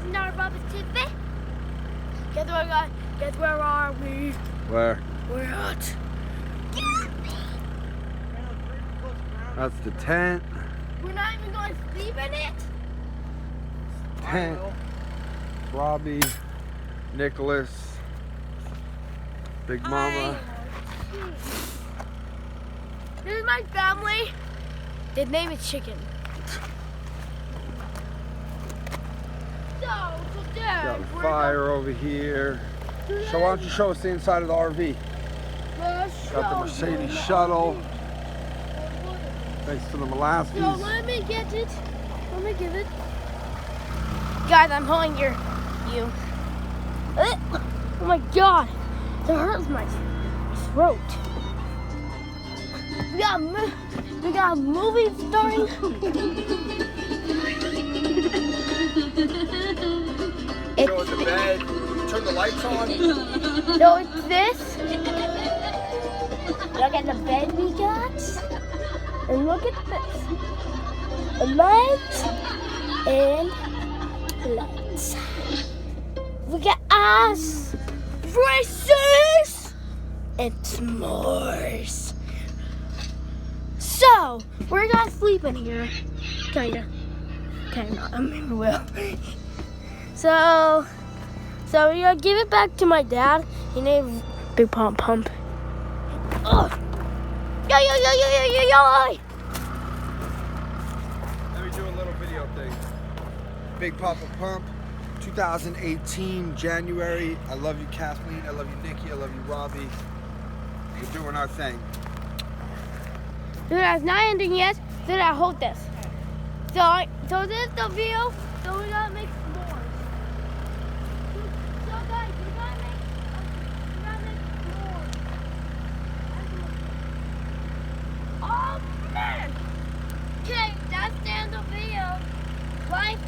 another Robby's tidbit. Guess what, guys? Guess where are we? Where? We're at. That's the tent. We're not even going to sleep in it. Tent. Robby, Nicholas, Big Mama. This is my family. Their name is Chicken. So today, Got a fire over here. So why don't you show us the inside of the RV? Got the Mercedes shuttle. Thanks to the molasses. So let me get it. Let me give it. Guys, I'm holding you. Oh my God, that hurts my throat. We got a movie starring. Go in the bed. Turn the lights on. So it's this. Look at the bed we got. And look at this. Lights and lights. We got ice, races, and s'mores. So we're gonna sleep in here. Kinda. I mean, we will. So we're gonna give it back to my dad. He named Big Pump. Ugh. Yo. Let me do a little video thing. Big Papa Pump, 2018, January. I love you, Kathleen. I love you, Nikki. I love you, Robby. We're doing our thing. Dude, it's not ending yet. Dude, I hold this. So this is the video. So we gotta make s'mores. So guys, we gotta make s'mores. Oh man! Okay, that's the end of the video. Like